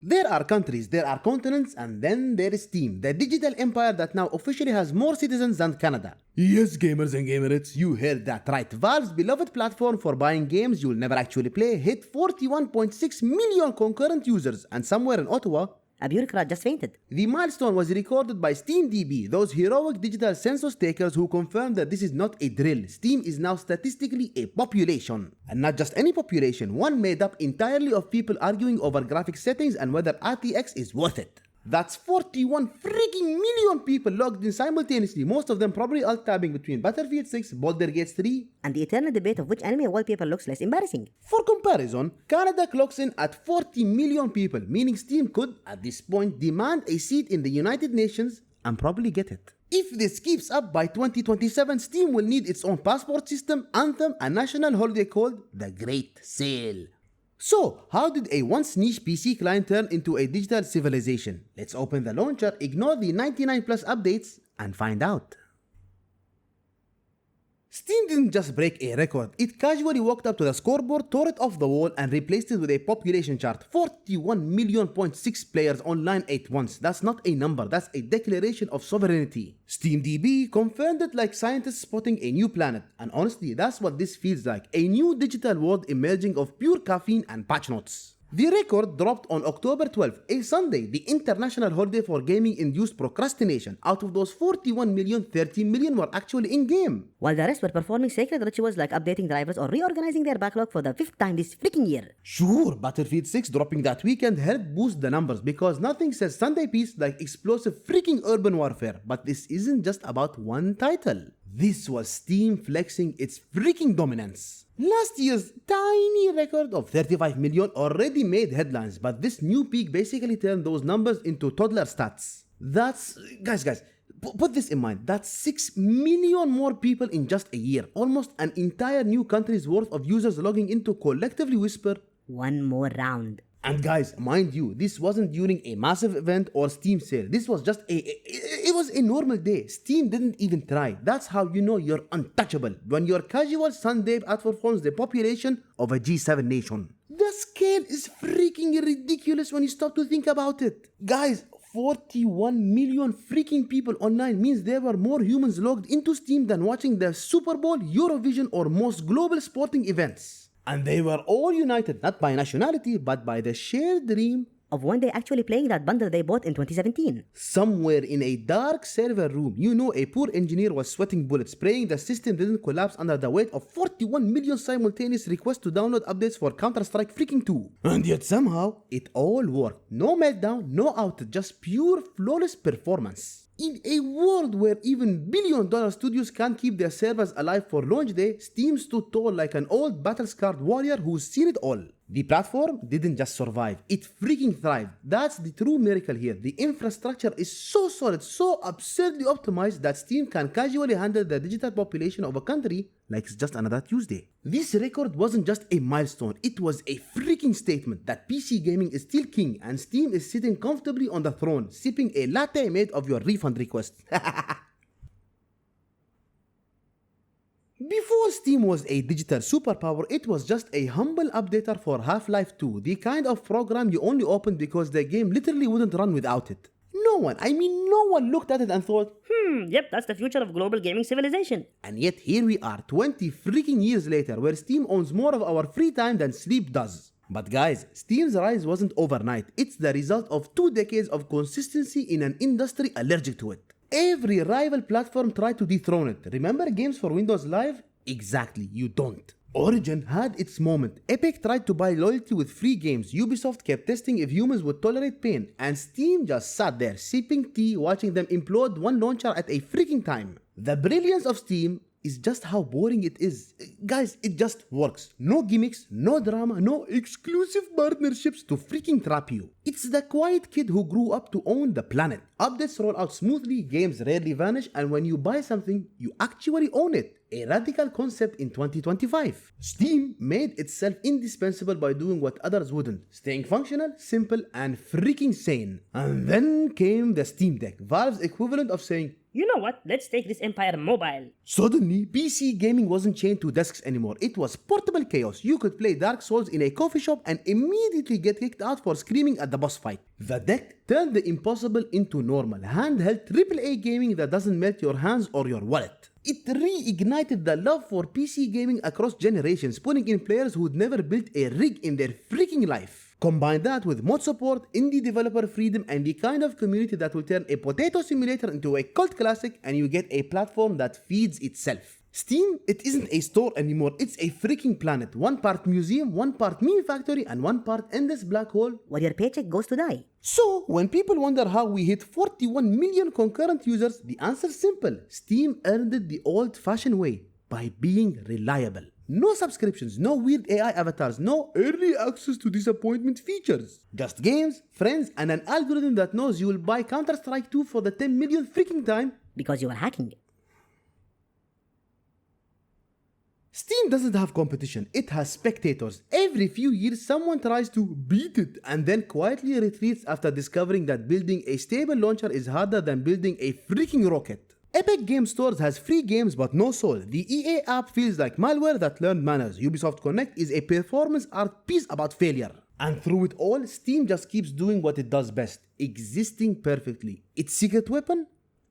There are countries, there are continents, and then there is Steam, the digital empire that now officially has more citizens than Canada. Yes, gamers and gamerettes, you heard that right. Valve's beloved platform for buying games you'll never actually play hit 41.6 million concurrent users, and somewhere in Ottawa, a bureaucrat just fainted. The milestone was recorded by SteamDB, those heroic digital census takers who confirmed that this is not a drill. Steam is now statistically a population. And not just any population, one made up entirely of people arguing over graphic settings and whether RTX is worth it. That's 41 freaking million people logged in simultaneously, most of them probably alt-tabbing between Battlefield 6, Baldur's Gate 3, and the eternal debate of which anime wallpaper looks less embarrassing. For comparison, Canada clocks in at 40 million people, meaning Steam could, at this point, demand a seat in the United Nations and probably get it. If this keeps up by 2027, Steam will need its own passport system, anthem, and national holiday called the Great Sale. So, how did a once niche PC client turn into a digital civilization? Let's open the launcher, ignore the 99 plus updates, and find out. Steam didn't just break a record, it casually walked up to the scoreboard, tore it off the wall, and replaced it with a population chart. 41.6 players online at once. That's not a number, that's a declaration of sovereignty. SteamDB confirmed it like scientists spotting a new planet, and honestly, that's what this feels like. A new digital world emerging of pure caffeine and patch notes. The record dropped on October 12th, a Sunday, the international holiday for gaming-induced procrastination. Out of those 41 million, 13 million were actually in-game, while the rest were performing sacred rituals like updating drivers or reorganizing their backlog for the 5th time this freaking year. Sure, Battlefield 6 dropping that weekend helped boost the numbers because nothing says Sunday peace like explosive freaking urban warfare. But this isn't just about one title. This was Steam flexing its freaking dominance. Last year's tiny record of 35 million already made headlines, but this new peak basically turned those numbers into toddler stats. That's, guys, put this in mind, that's 6 million more people in just a year, almost an entire new country's worth of users logging in to collectively whisper, one more round. And guys, mind you, this wasn't during a massive event or Steam sale. This was just it was a normal day. Steam didn't even try. That's how you know you're untouchable. When your casual Sunday outperforms the population of a G7 nation. The scale is freaking ridiculous when you stop to think about it. Guys, 41 million freaking people online means there were more humans logged into Steam than watching the Super Bowl, Eurovision, or most global sporting events. And they were all united not by nationality but by the shared dream of one day actually playing that bundle they bought in 2017. Somewhere in a dark server room, you know a poor engineer was sweating bullets, praying the system didn't collapse under the weight of 41 million simultaneous requests to download updates for Counter-Strike freaking 2. And yet somehow, it all worked. No meltdown, no outage, just pure flawless performance. In a world where even billion-dollar studios can't keep their servers alive for launch day, Steam stood tall like an old battle-scarred warrior who's seen it all. The platform didn't just survive, it freaking thrived. That's the true miracle here. The infrastructure is so solid, so absurdly optimized that Steam can casually handle the digital population of a country like it's just another Tuesday. This record wasn't just a milestone, it was a freaking statement that PC gaming is still king and Steam is sitting comfortably on the throne, sipping a latte made of your refund request. Before Steam was a digital superpower, it was just a humble updater for Half-Life 2, the kind of program you only opened because the game literally wouldn't run without it. No one looked at it and thought, yep, that's the future of global gaming civilization. And yet here we are 20 freaking years later where Steam owns more of our free time than sleep does. But guys, Steam's rise wasn't overnight, it's the result of 2 decades of consistency in an industry allergic to it. Every rival platform tried to dethrone it. Remember games for Windows Live? Exactly, you don't. Origin had its moment. Epic tried to buy loyalty with free games. Ubisoft kept testing if humans would tolerate pain. And Steam just sat there sipping tea watching them implode one launcher at a freaking time. The brilliance of Steam is just how boring it is. Guys, it just works. No gimmicks, no drama, no exclusive partnerships to freaking trap you. It's the quiet kid who grew up to own the planet. Updates roll out smoothly, games rarely vanish, and when you buy something, you actually own it. a radical concept in 2025. Steam made itself indispensable by doing what others wouldn't, staying functional, simple, and freaking sane. And then came the Steam Deck, Valve's equivalent of saying, You know what? Let's take this empire mobile. suddenly, PC gaming wasn't chained to desks anymore. It was portable chaos. You could play Dark Souls in a coffee shop and immediately get kicked out for screaming at the boss fight. The deck turned the impossible into normal, handheld AAA gaming that doesn't melt your hands or your wallet. It reignited the love for PC gaming across generations, pulling in players who'd never built a rig in their freaking life. Combine that with mod support, indie developer freedom, and the kind of community that will turn a potato simulator into a cult classic, and you get a platform that feeds itself. Steam, it isn't a store anymore, it's a freaking planet. One part museum, one part meme factory, and one part endless black hole Where your paycheck goes to die. So, when people wonder how we hit 41 million concurrent users, the answer's simple. Steam earned it the old-fashioned way, by being reliable. No subscriptions, no weird AI avatars, no early access to disappointment features. Just games, friends, and an algorithm that knows you will buy Counter-Strike 2 for the 10 millionth freaking time. Because you are hacking. Steam doesn't have competition, it has spectators. Every few years someone tries to beat it and then quietly retreats after discovering that building a stable launcher is harder than building a freaking rocket. Epic Game Stores has free games but no soul. The EA app feels like malware that learned manners. Ubisoft Connect is a performance art piece about failure. And through it all, Steam just keeps doing what it does best, existing perfectly. Its secret weapon?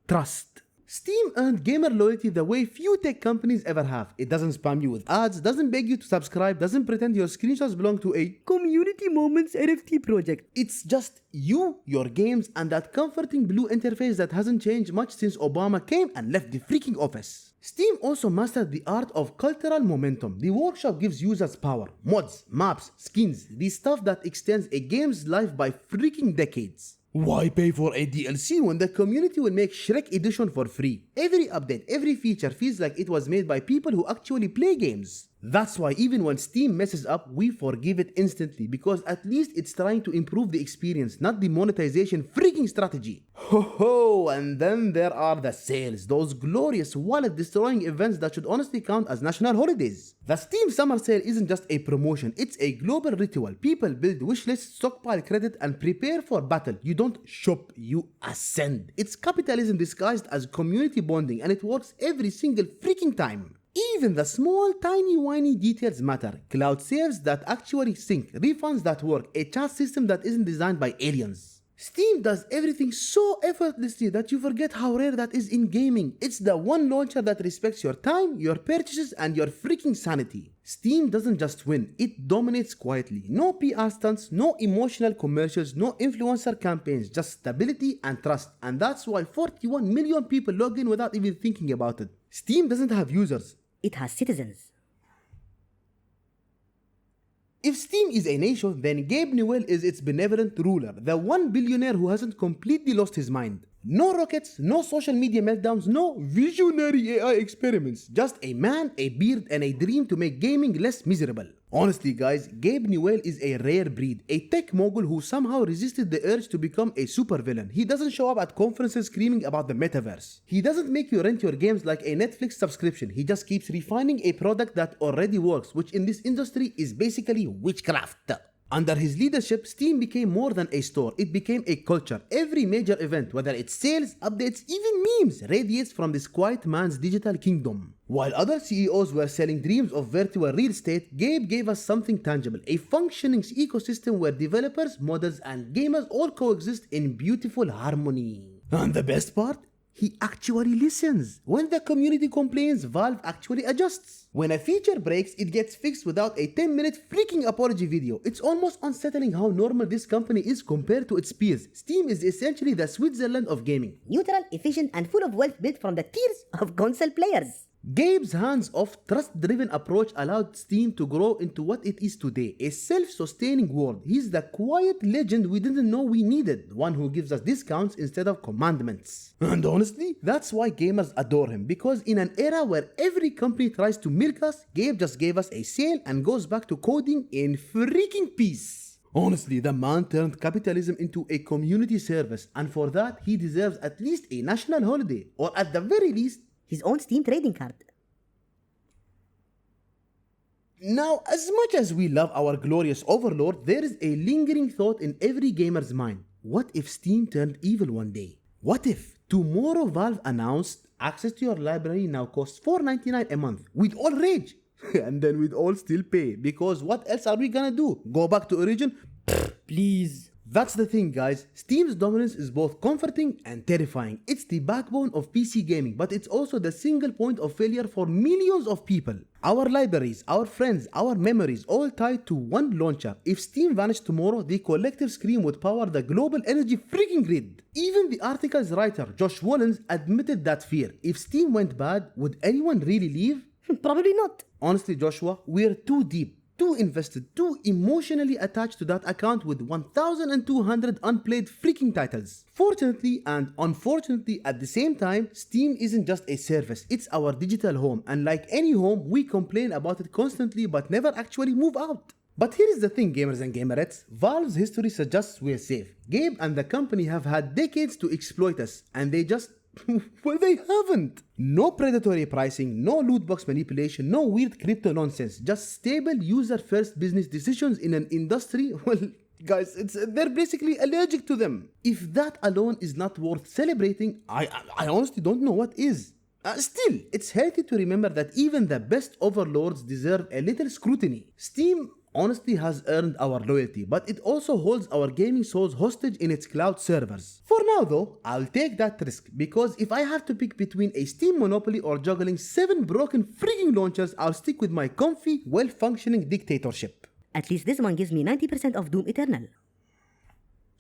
Trust. Steam earned gamer loyalty the way few tech companies ever have. It doesn't spam you with ads, doesn't beg you to subscribe, doesn't pretend your screenshots belong to a community moments NFT project. It's just you, your games, and that comforting blue interface that hasn't changed much since Obama came and left the freaking office. Steam also mastered the art of cultural momentum. The workshop gives users power, mods, maps, skins, the stuff that extends a game's life by freaking decades. Why pay for a DLC when the community will make Shrek Edition for free? Every update, every feature feels like it was made by people who actually play games. That's why even when Steam messes up, we forgive it instantly because at least it's trying to improve the experience, not the monetization freaking strategy. Ho ho, and then there are the sales, those glorious wallet-destroying events that should honestly count as national holidays. The Steam Summer Sale isn't just a promotion, it's a global ritual. People build wish lists, stockpile credit, and prepare for battle. You don't shop, you ascend. It's capitalism disguised as community bonding, and it works every single freaking time. Even the small, tiny, whiny details matter. Cloud saves that actually sync, refunds that work, a chat system that isn't designed by aliens. Steam does everything so effortlessly that you forget how rare that is in gaming. It's the one launcher that respects your time, your purchases, and your freaking sanity. Steam doesn't just win, it dominates quietly. No PR stunts, no emotional commercials, no influencer campaigns, just stability and trust. And that's why 41 million people log in without even thinking about it. Steam doesn't have users. It has citizens. If Steam is a nation, then Gabe Newell is its benevolent ruler, the one billionaire who hasn't completely lost his mind. No rockets, no social media meltdowns, no visionary AI experiments. Just a man, a beard, and a dream to make gaming less miserable. Honestly guys, Gabe Newell is a rare breed, a tech mogul who somehow resisted the urge to become a supervillain. He doesn't show up at conferences screaming about the metaverse. He doesn't make you rent your games like a Netflix subscription. He just keeps refining a product that already works, which in this industry is basically witchcraft. Under his leadership, Steam became more than a store, it became a culture. Every major event, whether it's sales, updates, even memes, radiates from this quiet man's digital kingdom. While other CEOs were selling dreams of virtual real estate, Gabe gave us something tangible, a functioning ecosystem where developers, modders, and gamers all coexist in beautiful harmony. And the best part? He actually listens. When the community complains, Valve actually adjusts. When a feature breaks, it gets fixed without a 10-minute freaking apology video. It's almost unsettling how normal this company is compared to its peers. Steam is essentially the Switzerland of gaming. Neutral, efficient, and full of wealth built from the tears of console players. Gabe's hands-off, trust-driven approach allowed Steam to grow into what it is today, a self-sustaining world. He's the quiet legend we didn't know we needed, one who gives us discounts instead of commandments. And honestly, that's why gamers adore him, because in an era where every company tries to milk us, Gabe just gave us a sale and goes back to coding in freaking peace. Honestly, the man turned capitalism into a community service, and for that, he deserves at least a national holiday, or at the very least, His own Steam trading card. Now, as much as we love our glorious overlord, there is a lingering thought in every gamer's mind. What if Steam turned evil one day? What if tomorrow Valve announced access to your library now costs $4.99 a month? We'd all rage. And then we'd all still pay, because what else are we gonna do? Go back to Origin? Please. That's the thing, guys. Steam's dominance is both comforting and terrifying. It's the backbone of PC gaming, but it's also the single point of failure for millions of people. Our libraries, our friends, our memories, all tied to one launcher. If Steam vanished tomorrow, the collective scream would power the global energy freaking grid. Even the article's writer, Josh Wolens, admitted that fear. If Steam went bad, would anyone really leave? Probably not. Honestly, Joshua, we're too deep, too invested, too emotionally attached to that account with 1,200 unplayed freaking titles. Fortunately and unfortunately at the same time, Steam isn't just a service, it's our digital home, and like any home, we complain about it constantly but never actually move out. But here is the thing, gamers and gamerettes, Valve's history suggests we're safe. Gabe and the company have had decades to exploit us, and they just well, they haven't. No predatory pricing, no loot box manipulation, no weird crypto nonsense. Just stable user-first business decisions in an industry, well, guys, they're basically allergic to them. If that alone is not worth celebrating, I honestly don't know what is. Still, it's healthy to remember that even the best overlords deserve a little scrutiny. Steam honestly has earned our loyalty, but it also holds our gaming souls hostage in its cloud servers. For now though, I'll take that risk, because if I have to pick between a Steam monopoly or juggling 7 broken freaking launchers, I'll stick with my comfy, well-functioning dictatorship. At least this one gives me 90% of Doom Eternal.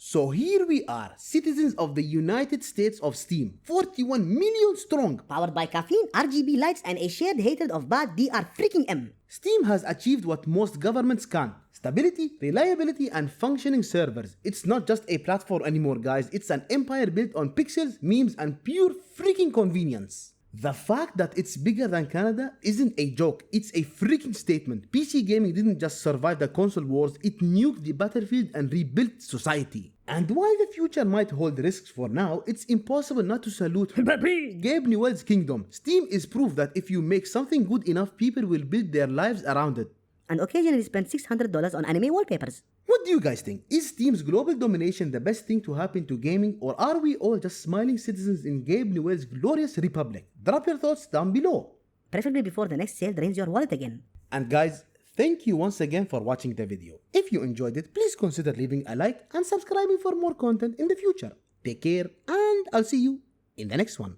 So here we are, citizens of the United States of Steam, 41 million strong. Powered by caffeine, RGB lights, and a shared hatred of bad DR freaking M. Steam has achieved what most governments can: stability, reliability, and functioning servers. It's not just a platform anymore, guys. It's an empire built on pixels, memes, and pure freaking convenience. The fact that it's bigger than Canada isn't a joke, it's a freaking statement. PC gaming didn't just survive the console wars, it nuked the battlefield and rebuilt society. And while the future might hold risks for now, it's impossible not to salute Gabe Newell's kingdom. Steam is proof that if you make something good enough, people will build their lives around it. And occasionally spend $600 on anime wallpapers. What do you guys think? Is Steam's global domination the best thing to happen to gaming, or are we all just smiling citizens in Gabe Newell's glorious republic? Drop your thoughts down below. Preferably before the next sale drains your wallet again. And guys, thank you once again for watching the video. If you enjoyed it, please consider leaving a like and subscribing for more content in the future. Take care, and I'll see you in the next one.